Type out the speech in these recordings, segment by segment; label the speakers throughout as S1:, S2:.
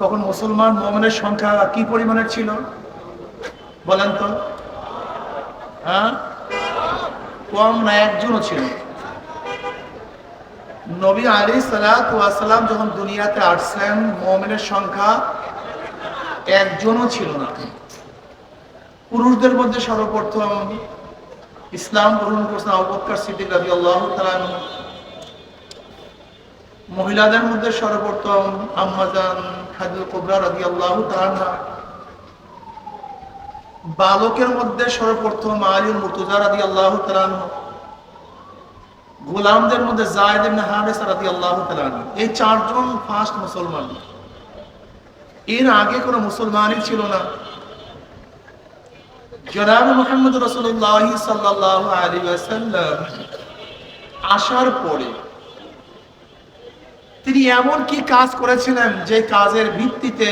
S1: তখন মুসলমান মুমিনের সংখ্যা কি পরিমাণের ছিল বলেন তো? হ্যাঁ, কম না, একজনও ছিল। নবী আলাইহিস সালাতু ওয়াস সালাম যখন দুনিয়াতে আসলেন, মুমিনের সংখ্যা একজনও ছিল না। পুরুষদের মধ্যে সর্বপ্রথম ইসলাম গ্রহণ করেছেন আবু বকর সিদ্দিক রাদিয়াল্লাহু তাআলা আনহু। মহিলাদের মধ্যে সর্বপ্রথম আম্মা জান খাদিজা কুবরা রাদিয়াল্লাহু তাআলা আনহা। বালকের মধ্যে সর্বপ্রথম আলী মুর্তজা রাদিয়াল্লাহু তাআলা আনহু। গোলামদের মধ্যে যায়েদ ইবনে হারিসা রাদিয়াল্লাহু তাআলা আনহু। এই চারজন ফার্স্ট মুসলমান। এর আগে কোনো মুসলমানই ছিল না। জনাব মুহাম্মদ রাসূলুল্লাহ সাল্লাল্লাহু আলাইহি ওয়াসাল্লাম আসার পরে তিনি এমন কি কাজ করেছিলেন যে কাজের ভিত্তিতে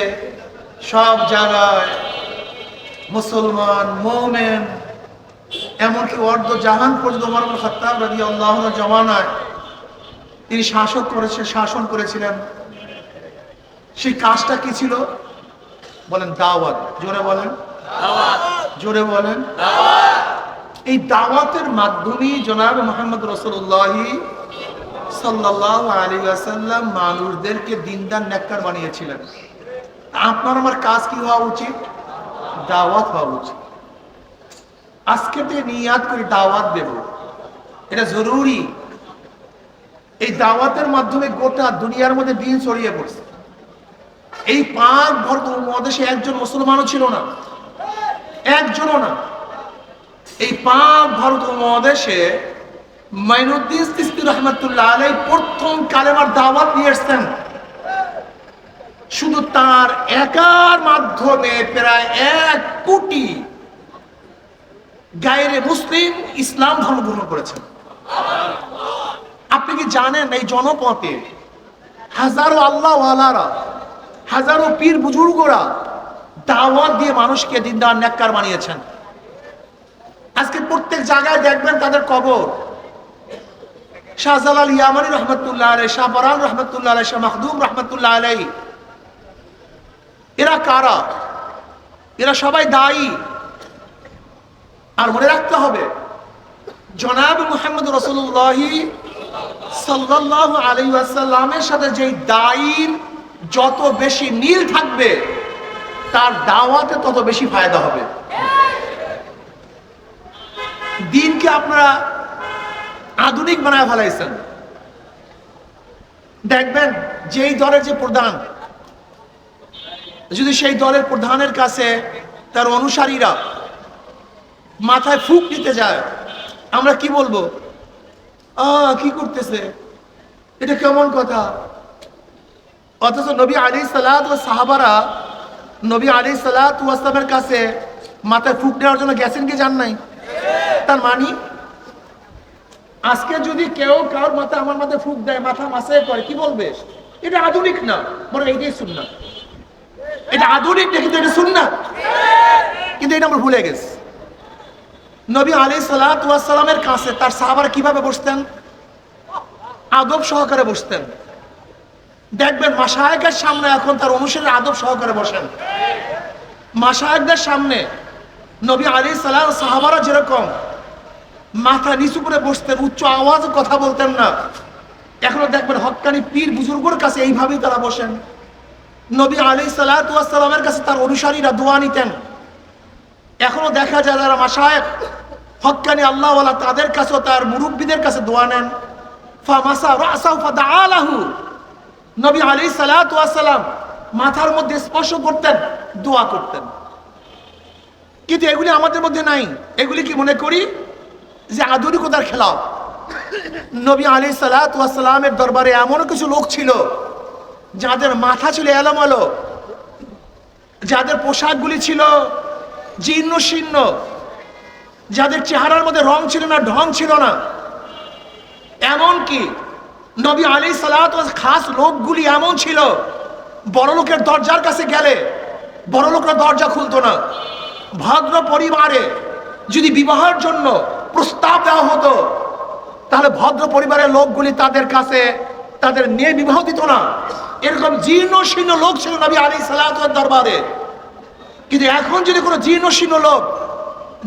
S1: সব জায়গায় মুসলমান মুমিন, এমনকি অর্ধ জাহান পর্যন্ত ওমর ইবনে খাত্তাব রাদিয়াল্লাহু আনহু জমানায় তিনি শাসন করেছিলেন। সেই কাজটা কি ছিল বলেন? দাওয়াত। জোরে বলেন দাওয়াত, জোরে বলেন দাওয়াত। এই দাওয়াতের মাধ্যমেই জনাব মুহাম্মদ রাসূলুল্লাহ সাল্লাল্লাহু আলাইহি ওয়াসাল্লাম মানুষদেরকে দিনদার নেককার বানিয়েছিলেন। আপনার আমার কাজ কি হওয়া উচিত? দাওয়াত হওয়া উচিত। আজকে থেকে নিয়াত করে দাওয়াত দেব, এটা জরুরি। এই দাওয়াতের মাধ্যমে গোটা দুনিয়ার মধ্যে দিন ছড়িয়ে পড়ছে। এই পাক ভারত উপমহাদেশে একজন মুসলমানও ছিল না, একজনও না। এই পাক ভারত উপমহাদেশে মাইনুদ্দিন চিশতি রাহমাতুল্লাহ আলাইহি প্রথম কালেমার দাওয়াত নিয়ে এসেছেন। শুধু তার একার মাধ্যমে প্রায় 1 কোটি গায়রে মুসলিম ইসলাম ধর্ম গ্রহণ করেছেন। আপনি কি জানেন এই জনপথে হাজারো আল্লাহওয়ালারা, হাজারো পীর বুজুর্গরা দাওয়াত দিয়ে মানুষকে দিনদার নেককার বানিয়েছেন। আজকে প্রত্যেক জায়গায় দেখবেন তাদের কবর। শাহজালাল ইয়ামানি রহমতুল্লাহ আলাইহি, শাহ পরান রহমতুল্লাহ আলাইহি, শাহ মাখদুম রহমতুল্লাহ আলাইহি, এরা কারা? এরা সবাই দায়ী। আর মনে রাখতে হবে, জনাব মুহাম্মদ রাসূলুল্লাহ সাল্লাল্লাহু আলাইহি ওয়াসাল্লামের সাথে যেই দায়ীর যত বেশি মিল থাকবে, তার দাওয়াতে তত বেশি ফায়দা হবে। দিনকে আপনারা আধুনিক বানায় ফেলাইছেন। দেখবেন যেই দলের যে প্রধান, যদি সেই দলের প্রধানের কাছে তার অনুসারীরা মাথায় ফুঁক দিতে যায়, আমরা কি বলবো? কি করতেছে, এটা কেমন কথা? অথচ নবী আলাইহিস সালাতু ওয়াস সাহাবারা নবী আলাইহিস সালাতু ওয়াস সালামের কাছে মাথায় ফুঁক দেওয়ার জন্য গেছেন কি যান নাই? তার মানে আজকে যদি কেউ কার মাথায় আমার মাথায় ফুঁক দেয়, মাথা মাসায় করে, কি বলবে? এটা আধুনিক না, বরং এইটাই সুন্নাত। এটা আধুনিক না, কিন্তু এটা সুন্নাত। কিন্তু এটা আমরা ভুলে গেছি। নবী আলাইহিস সালাতু ওয়াস সালামের কাছে তার সাহাবারা কিভাবে বসতেন? আদব সহকারে বসতেন। দেখবেন মাশায়েখের সামনে এখন তার অনুসারীরা আদব সহকারে বসেন। মাশায়েখদের সামনে নবী আলাইহিস সালাম সাহাবারা যেরকম মাথা নিচু করে বসতেন, উচ্চ আওয়াজে কথা বলতেন না, এখনো দেখবেন হক্কানি পীর বুজুর্গের কাছে এইভাবেই তারা বসেন। নবী আলাইহিস সালাতু ওয়াস সালামের কাছে তার অনুসারীরা দোয়া নিতেন। এখনো দেখা যায় যারা মাশায়েখ হক্কানি আল্লাহওয়ালা, তাদের কাছেও তার মুরব্বীদের কাছে দোয়া নেন। ফামাসা রাসাহু ফাদাআলাহু, নবী আলাইহিস সালাতু ওয়াস সালাম মাথার মধ্যে স্পর্শ করতেন, দোয়া করতেন। কিন্তু এগুলি আমাদের মধ্যে নাই। এগুলি কি মনে করি যে আধুনিকতার খেলাফ। নবী আলাইহিস সালাতু ওয়াস সালামের দরবারে এমন কিছু লোক ছিল যাদের মাথা ছিল এলোমেলো, যাদের পোশাকগুলি ছিল জীর্ণ শীর্ণ, যাদের চেহারার মধ্যে রং ছিল না, ঢং ছিল না। এমনকি নবী আলাইহিস সালাতু ওয়াস খাস লোকগুলি এমন ছিল, বড় লোকের দরজার কাছে গেলে বড় লোকরা দরজা খুলতো না। ভদ্র পরিবারে যদি বিবাহের জন্য প্রস্তাব দেওয়া হতো, তাহলে ভদ্র পরিবারের লোকগুলি তাদের কাছে তাদের মেয়ে বিবাহ দিত না। এরকম জীর্ণ শীর্ণ লোক ছিল নবী আলাইহিস সালাতুর দরবারে। কিন্তু এখন যদি কোনো জীর্ণ শীর্ণ লোক,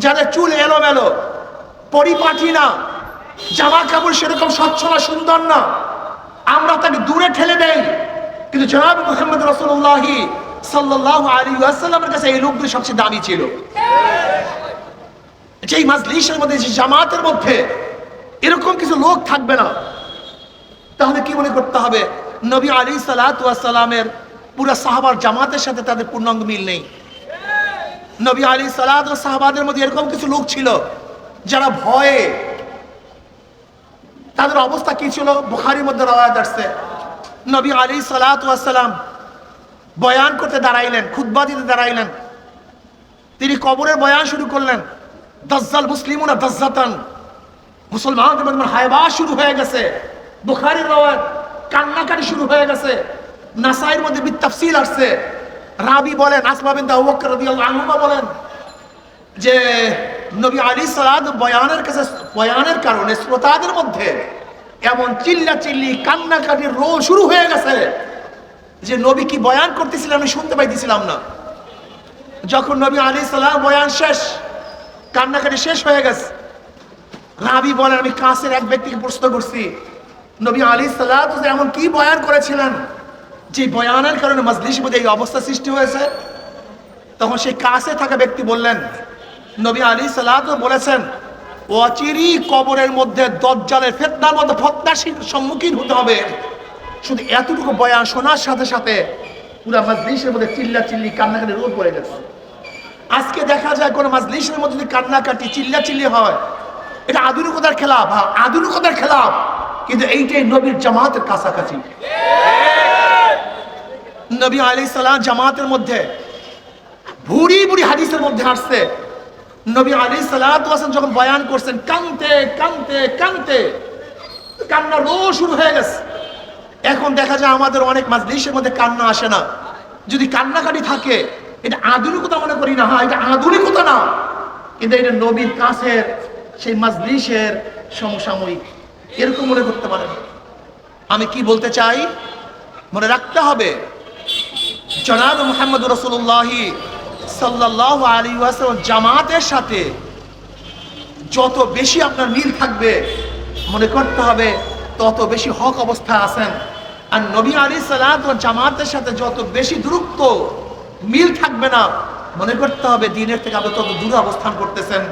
S1: যাদের চুল এলোমেলো, পরিপাটি না, জামা কাপড় সেরকম স্বচ্ছ না, সুন্দর না, আমরা তাকে দূরে ঠেলে দেই। কিন্তু জনাব মুহাম্মদ রাসূলুল্লাহ সাল্লাল্লাহু আলাইহি ওয়াসাল্লামের কাছে এই লোকগুলি সবচেয়ে দামি ছিল। যেই মাজলিসের মধ্যে, যে জামাতের মধ্যে এরকম কিছু লোক থাকবে না, তাহলে কি মনে করতে হবে নবী আলাইহিস সালাতু ওয়াস সালামের পুরো সাহাবার জামাতের সাথে তাদের পূর্ণাঙ্গ মিল নেই। নবী আলাইহিস সালাতু ওয়াস সাহাবাদের মধ্যে এরকম কিছু লোক ছিল যারা ভয়ে, তাদের অবস্থা কি ছিল বুখারীর মধ্যে রওয়ায়াত আসছে, নবী আলাইহিস সালাতু ওয়াস সালাম বয়ান করতে দাঁড়াইলেন, খুতবা দিতে দাঁড়াইলেন, তিনি কবরের বয়ান শুরু করলেন। দাজ্জাল মুসলিমুনা দাজ্জাতান, মুসলমানদের মধ্যে হায়বা শুরু হয়ে গেছে। বুখারীর রওয়ায়াত, কান্নাকাটি শুরু হয়ে গেছে। নাসাইর মধ্যে বিতাফসীল আসছে, রাবি বলেন, আসমা বিনতে আবু বকর রাদিয়াল্লাহু আনহা বলেন যে নবী আলাইহিস সালাত বয়ানের কারণে শ্রোতাদের মধ্যে এমন চিল্লাচিল্লি, কান্নাকাটির রোল শুরু হয়ে গেছে যে নবী কি বয়ান করতেছিলেন আমি শুনতে পাইতেছিলাম না। যখন নবী আলাইহিস সালাম বয়ান শেষ, কান্নাকাটি শেষ হয়ে গেছে, রাবি বলেন আমি কাছের এক ব্যক্তিকে প্রশ্ন করছি, নবী আলাইহিস সালাত এমন কি বয়ান করেছিলেন যে বয়ানের কারণে মাজলিসের মধ্যে এই অবস্থা সৃষ্টি হয়েছে? তখন সেই কাছে থাকা ব্যক্তি বললেন, নবী আলাইহিস সালাত বলেছেন অচিরেই কবরের মধ্যে দাজ্জালের ফিতনার মধ্যে ফতনার সম্মুখীন হতে হবে। শুধু এতটুকু বয়ান শোনার সাথে সাথে পুরো মাজলিসের মধ্যে চিল্লাচিল্লি, কান্নাকাটি রোল পড়ে গেছে। আজকে দেখা যায় কোনো মাজলিসের মধ্যে যদি কান্নাকাটি, চিল্লাচিল্লি হয়, এটা আধুনিকতার খেলাফ। হ্যাঁ, আধুনিকতার খেলাফ, কিন্তু এইটাই নবীর জামাতের কাছাকাছি। নবী আলাইহিস সালাম জামাতের মধ্যে ভুরি ভুরি হাদিসের মধ্যে আসছে, নবী আলাইহিস সালাতু ওয়াস সালাম যখন বয়ান করছেন, কানতে কানতে কানতে কান্না রো শুরু হয়ে গেছে। এখন দেখা যায় আমাদের অনেক মাজলিসের মধ্যে কান্না আসে না। যদি কান্নাকাটি থাকে, এটা আধুনিকতা মনে করি না। হ্যাঁ, এটা আধুনিকতা না, কিন্তু এটা নবীর কাছের সেই মাজলিসের সমসাময়িক, এরকম মনে করতে পারেন। আমি কি বলতে চাই, মনে রাখতে হবে জনাব মুহাম্মদ রাসূলুল্লাহ সাল্লাল্লাহু আলাইহি ওয়াসাল্লাম জামাতের সাথে যত বেশি আপনার মিল থাকবে, মনে করতে হবে তত বেশি হক অবস্থায় আছেন। আর নবী আলাইহিস সালাত ওয়াস জামাতের সাথে যত বেশি দূরত্ব, মিল থাকবে না, মনে করতে হবে দ্বীনের থেকে আপনি তত দূরে অবস্থান করতেছেন।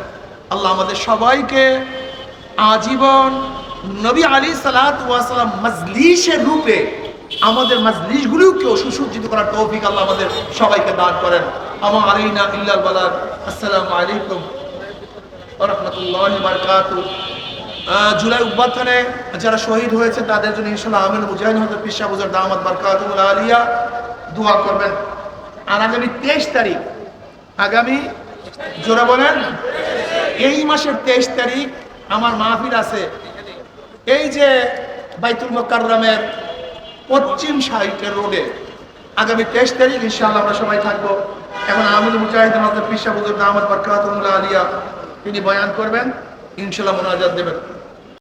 S1: আল্লাহ আমাদের সবাইকে আজীবন নবী আলাইহিস সালাতু ওয়াস সালাম মাজলিসের রূপে আমাদের মাজলিসগুলোকেও সুসজ্জিত করার তৌফিক আল্লাহ আমাদের সবাইকে দান করেন। আমা আলাইনা ইল্লাল বালাগ। আসসালামু আলাইকুম ওয়া রাহমাতুল্লাহি ওয়া বারাকাতুহু। জুলাই অভ্যুত্থানে যারা শহীদ হয়েছে তাদের জন্য ইনশাআল্লাহ আমিনুল মুজাহিদিন হযরত পীর সাহেব হুজুর দামাত বারাকাতুহুল আলিয়া দোয়া করবেন। আর আগামী 23 তারিখ, আগামী জোরে বলেন, এই মাসের 23 তারিখ আমার মাহফিল আছে এই যে বাইতুল মুকাররমের পশ্চিম সাইডের রোডে। আগামী 23 তারিখ ইনশাআল্লাহ আমরা সবাই থাকবো। এখন আমিনুল মুজাহিদিন হযরত পীর সাহেব হুজুর দামাত বারাকাতুহুল আলিয়া তিনি বয়ান করবেন, ইনশাআল্লাহ মুনাজাত দেবেন।